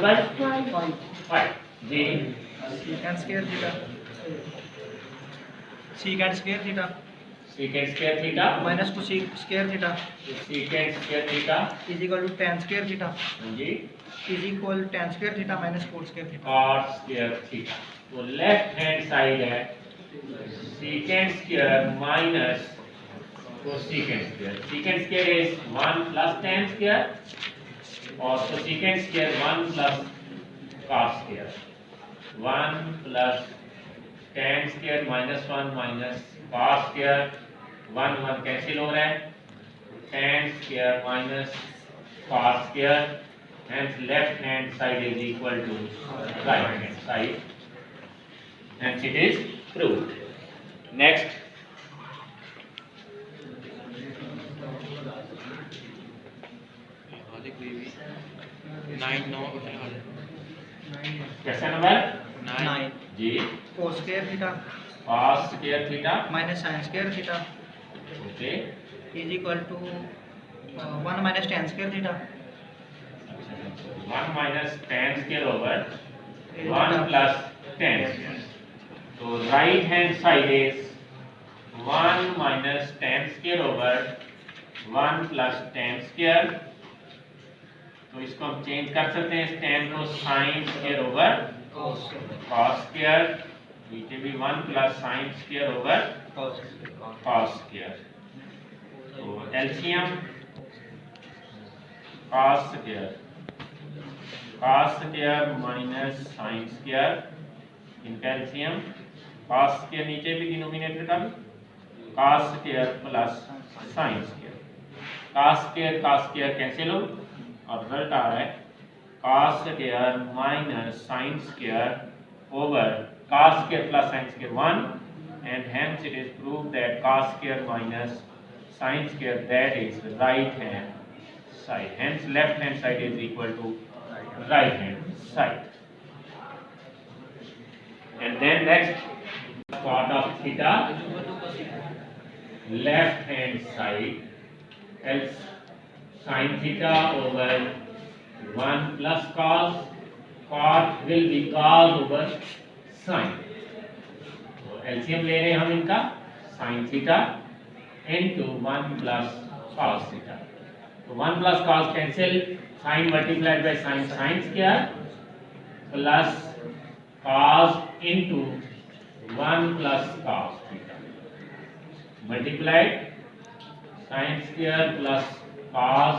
Number 5 जी। secant square theta secant square theta secant square theta minus cosec square theta secant square theta is equal to tan square theta जी is equal to tan square theta minus cot square theta. cot square theta। तो left hand side है secant square minus cosecant square। secant square is 1 plus tan square और cosecant square 1 plus cot square। 1 plus tan square minus 1 minus cos square 1 1 cancel हो रहा है tan square minus cos square hence left hand side is equal to right hand side hence it is proved। next question number 9 जी cos square theta cos square theta minus sin square theta okay is equal to 1 minus tan square theta 1 minus tan square over 1 plus tan square। तो right hand side is 1 minus tan square over 1 plus tan square। तो इसको हम change कर सकते हैं tan को sin square over cos square नीचे भी 1 plus sin square over cos square। तो LCM cos square minus sin square इनका एलसीएम cos square नीचे भी डिनोमिनेटर का cos square plus sin square। cos square cancel हो और रिजल्ट आ रहा है cos square minus sin square over cos square plus sin square 1 and hence it is proved that cos square minus sin square that is right hand side hence left hand side is equal to right hand side। and then next cot of theta left hand side else sin theta over 1 plus cos cot will be cos over sin। तो LCM ले रहे हैं हम इनका sin theta into 1 plus cos theta। तो 1 plus cos cancel sin multiplied by sin square plus cos into 1 plus cos theta multiplied sin square plus cos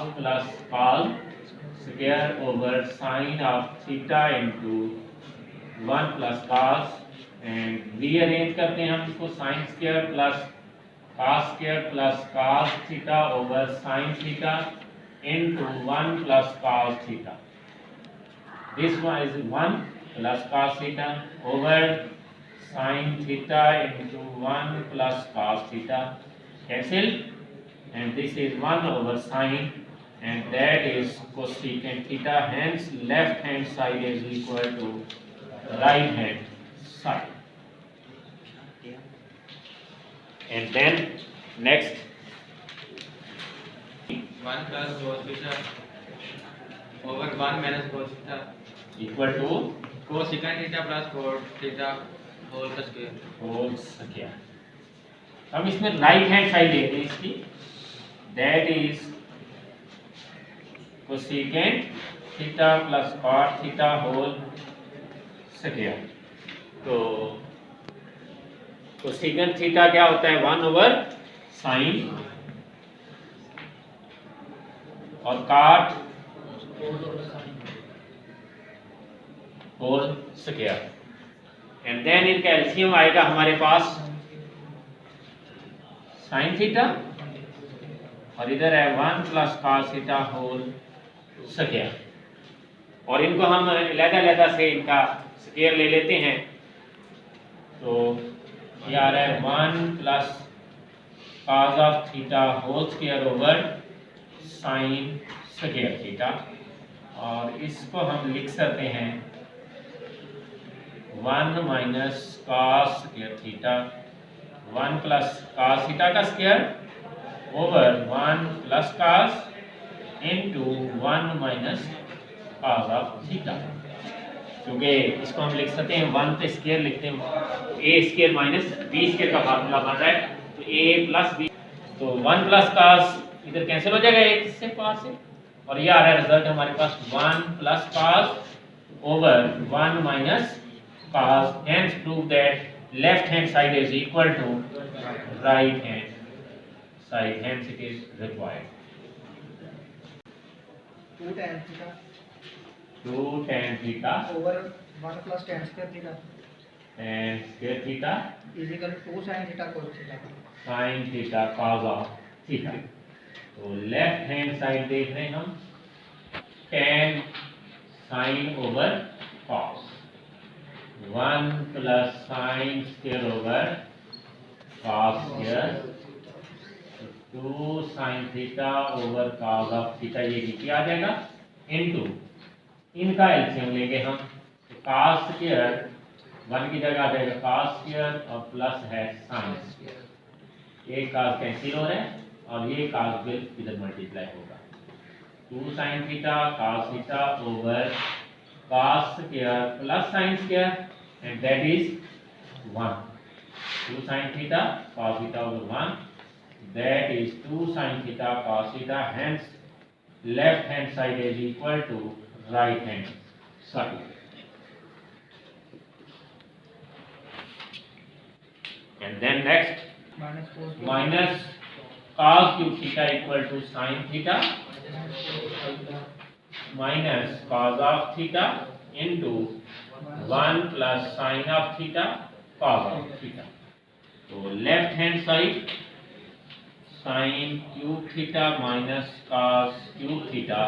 square over sin of theta into 1 plus cos and rearrange करते हैं हम इसको sin square plus cos theta over sin theta into 1 plus cos theta। this one is 1 plus cos theta over sin theta into 1 plus cos theta cancel and this is 1 over sin and that is cosecant theta hence left hand side is equal to right hand side। and then next 1 plus cos theta over 1 minus cos theta equal to cosecant theta plus cot theta whole square। whole square। हम इसमें right hand side लेते हैं इसकी that is cosecant theta plus cot theta whole square। तो cosecant theta क्या होता है 1 over sin और cot whole square and then इनका एलसीएम आएगा हमारे पास sin theta और इधर है 1 plus cos theta whole square और इनको हम अलग-अलग से इनका स्क्वायर ले लेते हैं। तो ये आ रहा है 1 plus cos of theta whole square over sin square theta और इसको हम लिख सकते हैं 1 minus cos square theta 1 plus cos theta का square over 1 plus cos into 1 minus cos of theta, क्योंकि इसको हम लिख सकते हैं 1 पे स्क्वायर लिखते हैं, a square minus b square का फार्मूला बन रहा है, तो a प्लस b, तो 1 प्लस cos इधर कैंसिल हो जाएगा एक से cos से, और ये आ रहा है रिजल्ट हमारे पास 1 plus cos over 1 minus cos, hence prove that left hand side is equal to right hand side, hence it is required. 2 tan theta 2 tan theta over 1 plus tan square theta and square theta is equal to 2 sin theta cos theta. sin theta cos of theta. तो left hand side देख रहे हैं हम, tan sin over cos, 1 plus sin square over cos square, 2 sin theta over cos of theta, ये नीचे आ जाएगा, into इनका LCM लेंगे हम, तो cos स्क्वायर 1 की जगह आ जाएगा cos स्क्वायर और प्लस है sin स्क्वायर, ये cos कैंसिल हो रहा है और ये cos बिल इधर मल्टीप्लाई होगा, 2 sin theta cos theta over cos square plus sin square, and that is 1. 2 sin theta cos theta over 1, that is 2 sin theta cos theta, hence left hand side is equal to right hand side. And then next, minus cos cube theta equal to sin theta minus cos of theta into 1 plus sin of theta cos of theta. तो left hand side sin cube theta minus cos cube theta,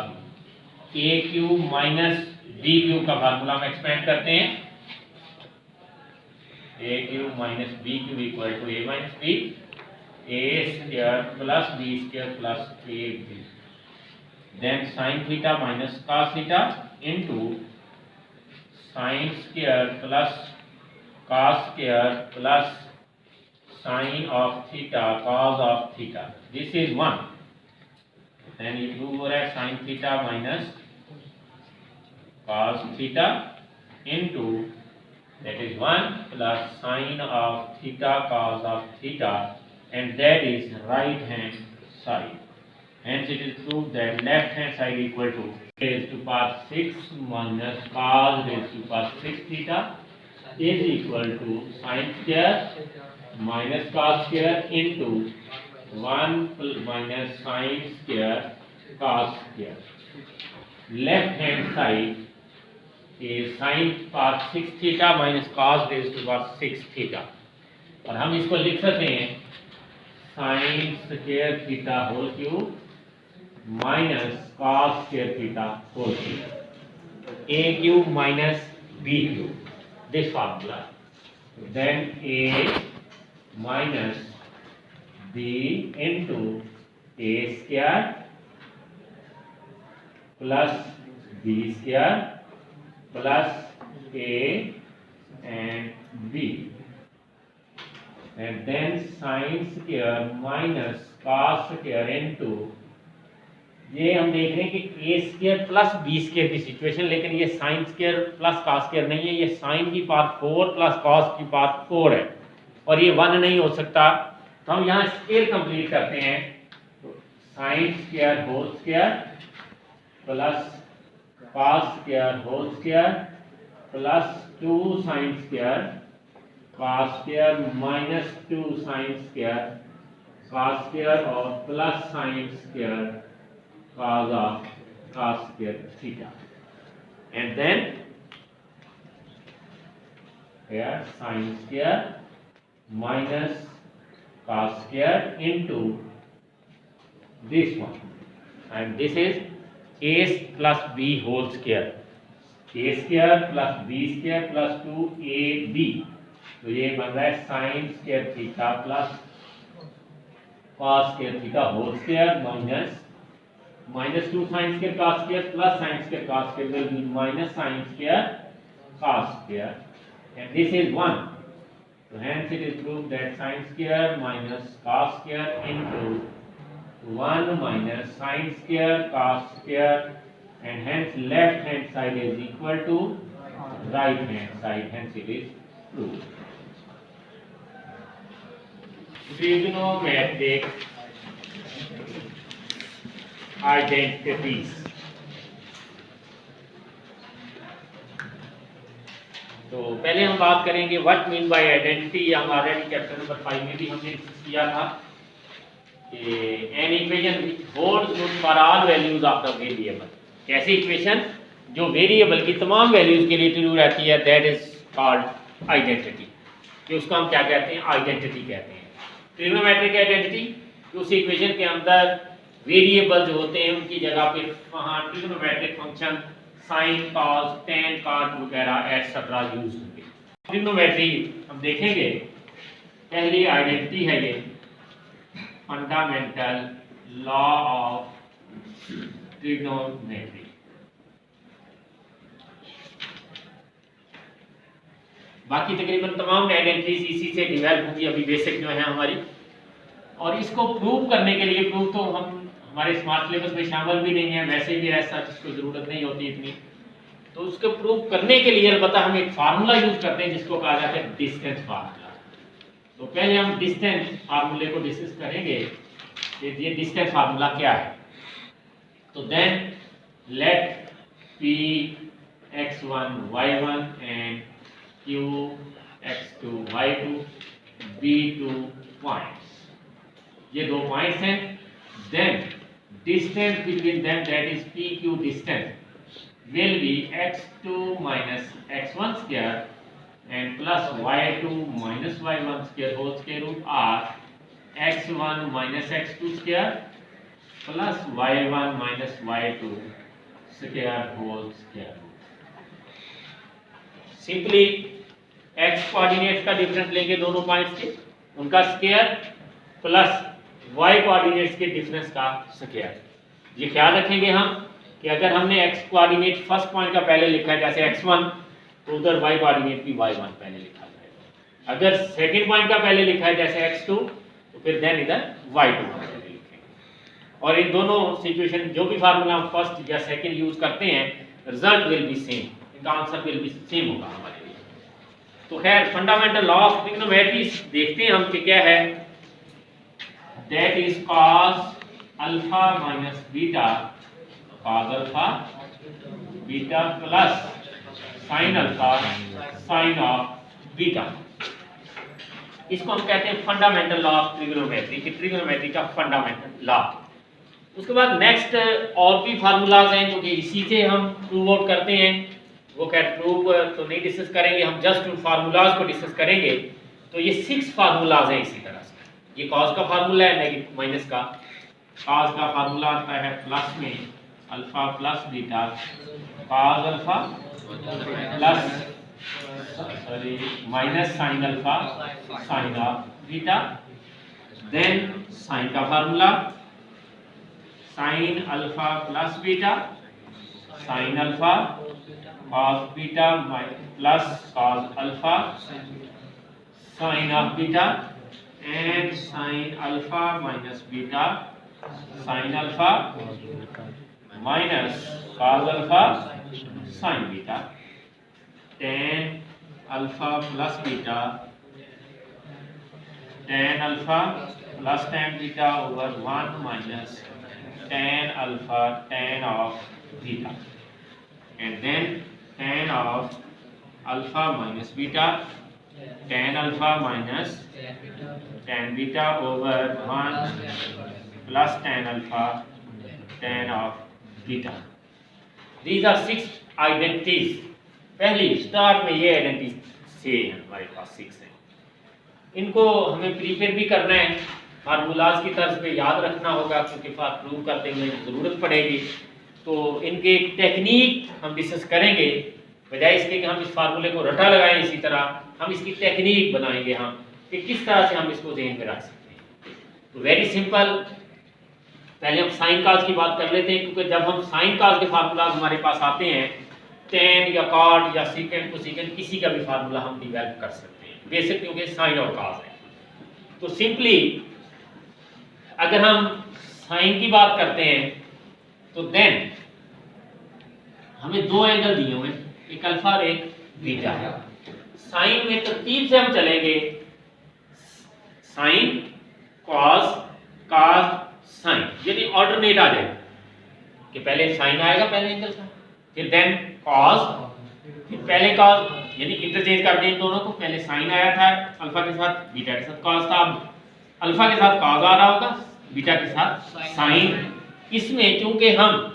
a cube minus b cube का formula हम expand करते हैं, a cube minus b cube equal to a minus b, a square plus b square plus ab, then sin theta minus cos theta into sin square plus cos square plus sin of theta cos of theta, this is 1, then you prove over at sin theta minus cos theta into, that is 1 plus sin of theta cos of theta, and that is right hand side, hence it is proved that left hand side equal to raised to power 6 minus cos raised to power 6 theta is equal to sin square minus cos square into 1 minus sin square cos square. Left hand side is sin power 6 theta minus cos raised to power 6 theta, और हम इसको लिख सकते हैं sin square theta whole cube minus cos square theta whole cube, a cube minus b cube, this formula, then a minus b into a square plus b square plus a and b, and then sin square minus cos square into, ये हम देख रहे हैं कि a square plus b square की situation, लेकिन ये sin square plus cos square नहीं है, ये sin की पावर 4 प्लस cos की पावर 4 है, और ये 1 नहीं हो सकता, तो हम यहाँ स्क्वायर कंप्लीट करते हैं, तो sin square whole square plus cos square whole square plus 2 sin square cos square minus 2 sin square cos square और plus sin square cos of cos square theta, and then here sin square minus cos square into this one, and this is a plus b whole square, a square plus b square plus 2ab, तो ये बन रहा है sin square theta plus cos square theta whole square minus 2 sin square cos square plus sin square cos square will be minus sin square cos square, and this is 1, so hence it is proved that sin square minus cos square into 1 minus sin square cos square, and hence left hand side is equal to right hand side, hence it is proved. Trigonometric identities. तो पहले हम बात करेंगे what mean bye identity. हमारे chapter number 5 में भी हमने discuss किया था कि an equation which holds good for all values of the variable. कैसी इक्वेशन जो वेरिएबल की तमाम वैल्यूज के लिए ट्रू रहती है, दैट इज कॉल्ड आइडेंटिटी। कि उसको हम क्या कहते हैं? आइडेंटिटी कहते हैं। ट्रिग्नोमेट्रिक आइडेंटिटी उस इक्वेशन के अंदर वेरिएबल जो होते हैं उनकी जगह पे वहाँ trigonometric function sine, cos, tan, cot वगैरह एटसेट्रा यूज होंगे। ट्रिग्नोमेट्री हम देखेंगे। पहली आइडेंटिटी है ये फंडामेंटल लॉ ऑफ ट्रिग्नोमेट्री। बाकी तकरीबन तमाम आइडेंटिटीज इसी से डिवेल्प होंगी, अभी बेसिक जो है हमारी। और इसको प्रूव करने के लिए, प्रूव तो हम हमारे स्मार्ट सिलेबस में शामिल भी नहीं है, वैसे भी ऐसा जिसको ज़रूरत नहीं होती इतनी, तो उसको प्रूव करने के लिए अलबत्ता हम एक फार्मूला यूज करते हैं जिसको कहा जाता है डिस्टेंस फार्मूला। तो पहले हम डिस्टेंस फार्मूले को डिस्कस करेंगे कि ये डिस्टेंस फार्मूला क्या है। तो then let P x1 y1 and Q x2 y2 be 2 points. ये 2 पॉइंट्स हैं। Then distance between them, that is PQ distance, will be x2 minus x1 square and plus y2 minus y1 square whole square root or x1 minus x2 square plus y1 minus y2 square whole square root। Simply x coordinates का difference लेंगे दोनों points के, उनका square plus y coordinates के difference का square. ये ख्याल रखेंगे हम कि अगर हमने x कोऑर्डिनेट फर्स्ट पॉइंट का पहले लिखा है जैसे x1, तो उधर y कोऑर्डिनेट भी y1 पहले लिखा जाएगा। अगर सेकंड पॉइंट का पहले लिखा है जैसे x2, तो फिर देन इधर y2 पहले लिखेंगे। और इन दोनों सिचुएशन जो भी फार्मूला हम फर्स्ट या सेकंड यूज करते हैं, रिजल्ट विल बी सेम, इनका आंसर विल बी सेम होगा हमारे लिए। तो खैर फंडामेंटल लॉ ऑफ ट्रिग्नोमेट्री देखते हैं हम कि क्या है। That is cos alpha minus beta, cos alpha beta plus sin alpha sin of beta। इसको हम कहते हैं फंडामेंटल लॉ ऑफ ट्रिग्नोमेट्री कि ट्रिग्नोमेट्री का फंडामेंटल लॉ। उसके बाद नेक्स्ट और भी फार्मूलाज हैं जो कि इसी से हम प्रूव आउट करते हैं। वो क्या प्रूव तो नहीं डिस्कस करेंगे, हम जस्ट उन फार्मूलाज को डिस्कस करेंगे। तो ये 6 फार्मूलाज हैं इसी तरह से। ये कॉस का फार्मूला है, नेगेटिव माइनस का। कॉस का फार्मूला आता है प्लस में alpha plus beta, cos alpha plus minus sine alpha sine of beta. Then sine का formula sine alpha plus beta sine alpha cos beta plus cos alpha sine of beta and sin alpha minus beta sin alpha minus cos alpha sin beta tan alpha plus beta tan alpha plus tan beta over 1 minus tan alpha tan of beta and then tan of alpha minus beta tan alpha minus tan beta over 1 plus tan alpha tan of beta। These are 6 identities। पहली start में ये identity से हमारे पास 6 हैं। इनको हमें prepare भी करना है, फार्मूलाज की तर्ज पे याद रखना होगा क्योंकि प्रूव करते हुए ज़रूरत पड़ेगी। तो इनके टेक्निक हम डिस्कस करेंगे, बजाय इसके कि हम इस फार्मूले को रटा लगाएं इसी तरह हम इसकी टेक्निक बनाएंगे हम कि किस तरह से हम इसको ज़हन में रख सकते हैं। तो वेरी सिंपल, पहले हम साइन कॉस की बात कर लेते हैं क्योंकि जब हम साइन कॉस के फार्मूलाज हमारे पास आते हैं, टेन या कॉट या सीकेंड को सीकेंड किसी का भी फार्मूला हम डिवेल्प कर सकते हैं, बेसिक क्योंकि साइन और कॉस है। तो सिंपली अगर हम साइन की बात करते हैं तो देन हमें दो एंगल दिए हुए हैं, एक अल्फा और एक बीटा है। साइन में तरतीब से हम चलेंगे, साइन कॉस कॉस साइन, यानी ऑल्टरनेट आ जाएगा कि पहले साइन आएगा पहले एंगल का, फिर देन कॉस, फिर पहले कॉस, यानी इंटरचेंज कर दें दोनों को। पहले साइन आया था अल्फा के साथ, बीटा के साथ कॉस था, अब अल्फा के साथ कॉस आ रहा होगा, बीटा के साथ साइन। इसमें चूंकि हम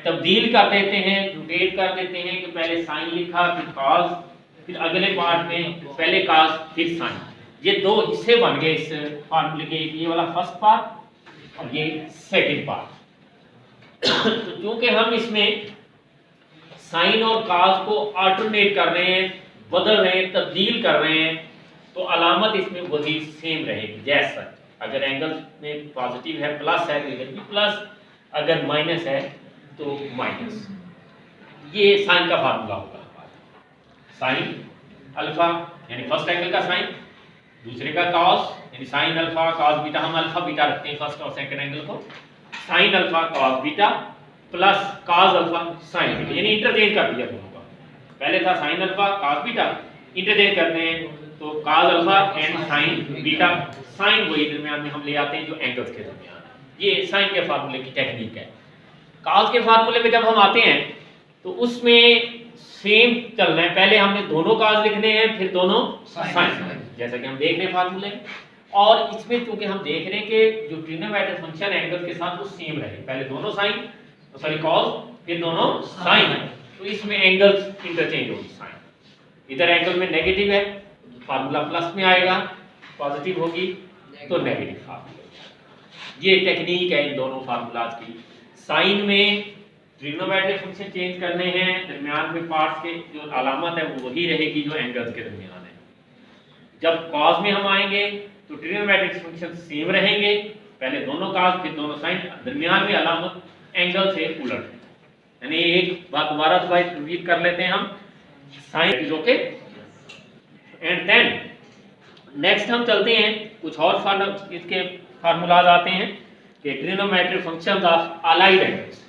तब्दील कर देते हैं, रोटेट कर देते हैं कि पहले साइन लिखा फिर कॉस, फिर अगले पार्ट में पहले कॉस फिर साइन, ये दो हिस्से बन गए इस फार्मूले के, ये वाला फर्स्ट पार्ट और ये सेकंड पार्ट। तो चूंकि हम इसमें साइन और कॉस को अल्टरनेट कर रहे हैं, बदल रहे हैं, तब्दील कर रहे हैं, तो अलामत इसमें वही सेम रहेगी। जैसा अगर एंगल में पॉजिटिव है प्लस है तो इधर भी प्लस, अगर माइनस है तो माइनस। ये साइन का फार्मूला होगा, साइन अल्फा यानी फर्स्ट एंगल का साइन, दूसरे का कॉस यानी साइन अल्फा कॉस बीटा, हम अल्फा बीटा रखते हैं फर्स्ट और सेकंड एंगल को, sine alpha cos beta plus cos alpha sine beta, यानी इंटरचेंज कर दिया दोनों का। पहले था sine alpha cos beta, interchange करते हैं तो cos alpha and sine beta, sine वही दरमियान में हम ले आते हैं जो एंगल्स के दरमियान है। ये साइन के फार्मूले की टेक्निक है। कॉस के फार्मूले में जब हम आते हैं तो उसमें सेम चलना है, पहले हमने दोनों कॉस लिखने हैं फिर दोनों साइन, जैसा कि हम देख रहे हैं फार्मूले में। और इसमें चूंकि हम देख रहे हैं कि जो ट्रिग्नोमेट्रिक फंक्शन एंगल के साथ वो सेम रहे, पहले दोनों साइन सॉरी कॉस फिर दोनों साइन, तो इसमें एंगल्स इंटरचेंज होगी। साइन इधर एंगल में नेगेटिव है तो फार्मूला प्लस में आएगा, पॉजिटिव होगी तो नेगेटिव फार्मूला। ये टेक्निक है इन दोनों फार्मूलाज की। साइन में ट्रिग्नोमेट्रिक फंक्शन चेंज करने हैं, दरमियान में पार्ट्स के जो अलामत है वो वही रहेगी जो एंगल्स के दरमियान है। जब कॉस में हम आएंगे तो ट्रिग्नोमेट्रिक फंक्शन सेम रहेंगे, पहले दोनों कॉस फिर दोनों साइन, दरमियान में अलामत एंगल से उलट है। यानी एक बात दोबारा रिपीट कर लेते हैं हम, sine is okay and then next हम चलते हैं कुछ और इसके फार्मूलाज आते हैं कि trigonometric functions of allied angles.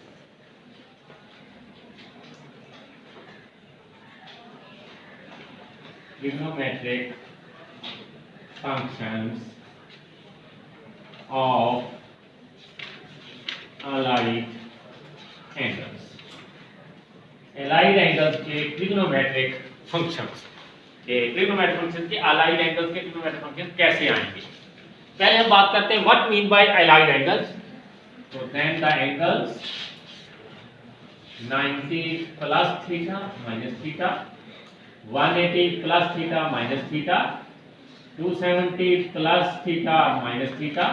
Trigonometric functions of allied angles, allied angles के ट्रिग्नोमेट्रिक फंक्शंस, ट्रिग्नोमेट्रिक फंक्शन के अलाइड एंगल्स के ट्रिग्नोमेट्रिक फंक्शन कैसे आएंगे। पहले हम बात करते हैं what mean by allied angles. तो then the angles 90 plus theta minus theta, 180 plus theta minus theta, 270 plus theta minus theta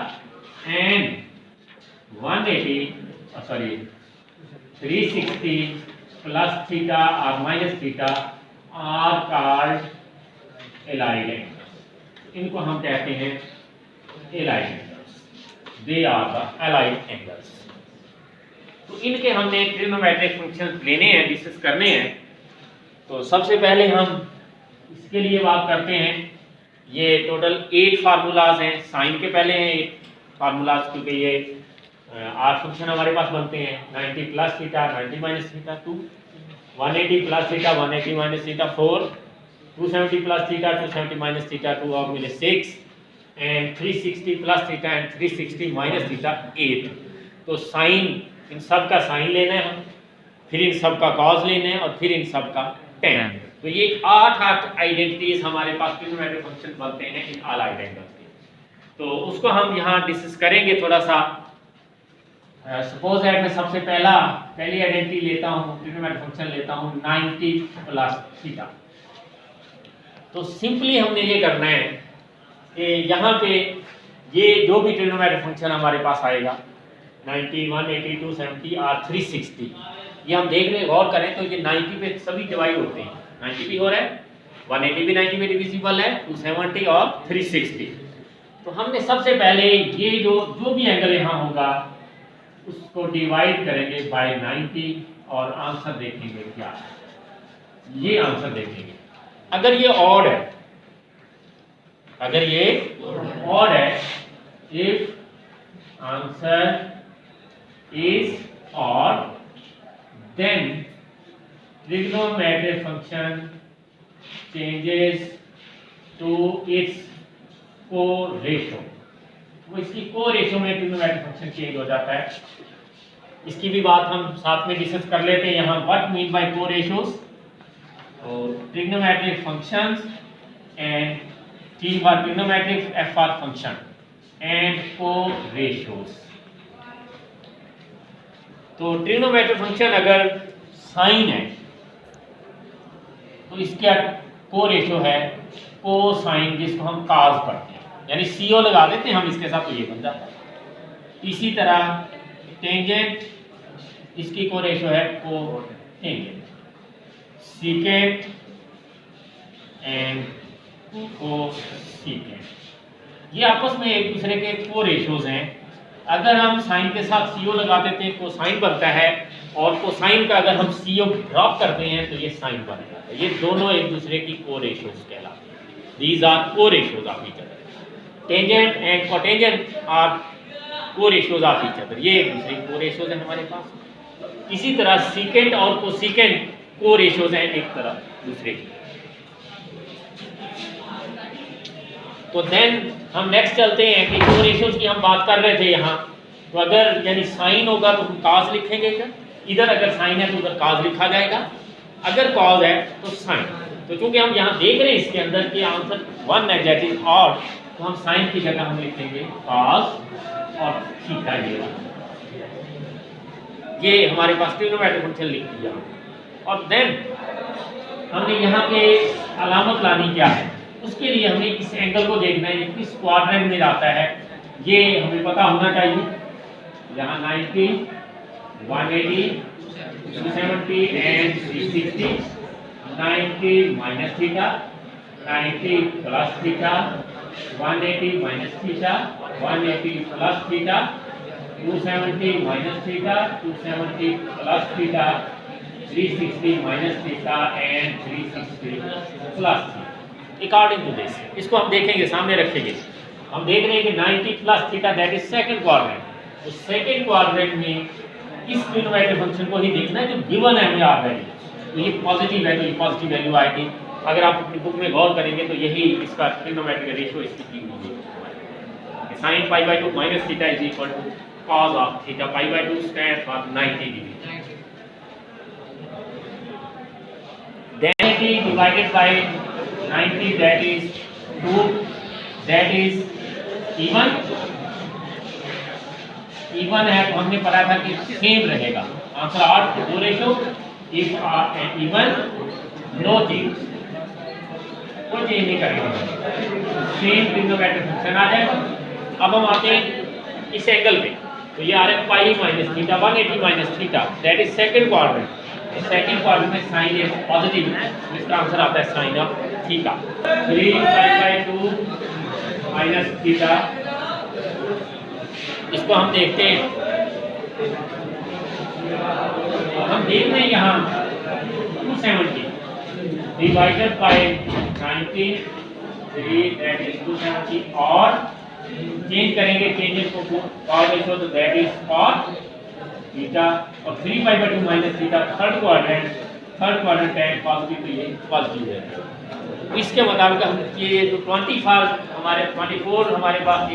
and 360 plus theta और minus theta are called allied angles. इनको हम कहते हैं allied angles, they are the allied angles. तो इनके हमने trigonometric functions लेने हैं, डिस्कस करने हैं। तो सबसे पहले हम इसके लिए बात करते हैं, ये टोटल 8 फार्मूलाज हैं। साइन के पहले हैं 8 फार्मूलाज, क्योंकि ये 8 फंक्शन हमारे पास बनते हैं। 90 plus theta, 90 minus theta 2, 180 plus theta, 180 minus theta 4, 270 plus theta, 270 minus theta 2 और मिले 6 and 360 plus theta and 360 minus theta 8। तो साइन, इन सब का साइन लेना है हम, फिर इन सब का कॉस लेना है और फिर इन सब का टेन। तो ये 8 आइडेंटिटीज हमारे पास ट्रिग्नोमेट्रिक फंक्शन बनते हैं इन अलाइड एंगल्स के। तो उसको हम यहाँ डिस्कस करेंगे थोड़ा सा। सपोज दैट मैं सबसे पहली आइडेंटिटी लेता हूँ, ट्रिग्नोमेट्रिक फंक्शन लेता हूँ 90 प्लस थीटा। तो सिंपली हमने ये करना है कि यहाँ पे ये जो भी ट्रिग्नोमेट्रिक फंक्शन हमारे पास आएगा 90, 180, 270 और 360, ये हम देख रहे हैं, गौर करें तो ये 90 पे सभी डिवाइड होते हैं। 90 भी हो रहा है, 180 भी 90 में डिविजिबल है, 270 और 360। तो हमने सबसे पहले ये जो भी एंगल यहाँ होगा उसको डिवाइड करेंगे बाय 90 और आंसर देखेंगे क्या है। ये आंसर देखेंगे, अगर ये ऑड है, अगर ये ऑड है, if answer is odd then trigonometric function changes to its co-ratio। वो इसकी co-ratio में trigonometric function change हो जाता है। इसकी भी बात हम साथ में डिस्कस कर लेते हैं यहाँ। what mean by co-ratios? तो trigonometric functions and T for trigonometric, F for function and co-ratios। तो ट्रिग्नोमेट्रिक फंक्शन अगर साइन है तो इसका को रेशो है कोसाइन, जिसको हम काज पढ़ते हैं, यानी सीओ लगा देते हैं हम इसके साथ, तो ये बन जाता है। इसी तरह टेंजेंट, इसकी को रेशो है को टेंजेंट, सीकेंट एंड को सीकेंट, ये आपस में एक दूसरे के को रेशोज हैं। अगर हम साइन के साथ सीओ लगा देते हैं कोसाइन बनता है, और कोसाइन का अगर हम सीओ ड्रॉप करते हैं तो ये साइन बन जाता है। ये दोनों एक दूसरे की को रेशोज कहलाते हैं। These are co ratios of each other. Tangent and cotangent are co ratios of each other. ये एक दूसरे की को रेशोज हैं हमारे पास। इसी तरह सीकेंट और कोसिकेंट को रेशोज हैं एक तरह दूसरे की। तो देन हम नेक्स्ट चलते हैं कि को रेशियोज की हम बात कर रहे थे यहाँ। तो अगर यानी साइन होगा तो हम काज लिखेंगे क्या? इधर अगर साइन है तो उधर काज लिखा जाएगा, अगर कॉज है तो साइन। तो चूंकि हम यहाँ देख रहे हैं इसके अंदर कि आंसर 1 है दैट इज ऑड, तो हम साइन की जगह हम लिखेंगे कॉस और थीटा। ये हमारे पास ट्रिग्नोमेट्रिक फंक्शन लिख दिया। और देन हमने यहाँ पे अलामत लानी क्या है, उसके लिए हमें इस एंगल को देखना है, ये किस क्वाड्रेंट में जाता है, ये हमें पता होना चाहिए। यहाँ 90, 180, 270 and 360, 90 minus theta, 90 plus theta, 180 minus theta, 180 plus theta, 270 minus theta, 270 plus theta, 360 minus theta and 360 plus theta. According to this इसको हम देखेंगे, सामने रखेंगे। हम देख रहे हैं कि 90 plus theta that is second quadrant. तो सेकंड क्वाड्रेंट में इस ट्रिग्नोमेट्रिक फंक्शन को ही देखना है जो गिवन है हमें ऑलरेडी। तो ये पॉजिटिव है तो ये पॉजिटिव वैल्यू आएगी। अगर आप अपनी बुक में गौर करेंगे तो यही इसका ट्रिग्नोमेट्रिक रेशियो इसकी की होगी। sin π/2 minus theta is equal to cos of theta π/2 stands for 90 degree. Then 80 divided by 90 that is 2, that is even है। तो हमने पढ़ा था कि सेम रहेगा answer are co ratio if are and even no change, कोई change नहीं करेगा, सेम ट्रिग्नोमेट्रिक फंक्शन आ जाएगा। अब हम आते हैं इस एंगल पे, तो ये आ रहा है pi minus theta, 180 minus theta that is second quadrant. Second quadrant में साइन इज पॉजिटिव, इसका आंसर आता है sine of theta. 3 π/2 minus theta, इसको हम देखते हैं। हम देख रहे हैं यहाँ 270 डिवाइडेड बाय 90, 3 दैट इज 270, और चेंज करेंगे, चेंजेस को और देखो तो दैट इज cos थीटा, और 3 π/2 माइनस थीटा थर्ड क्वाड्रेंट है पॉजिटिव, तो ये पॉजिटिव है। इसके मुताबिक हम ये जो 24 हमारे पास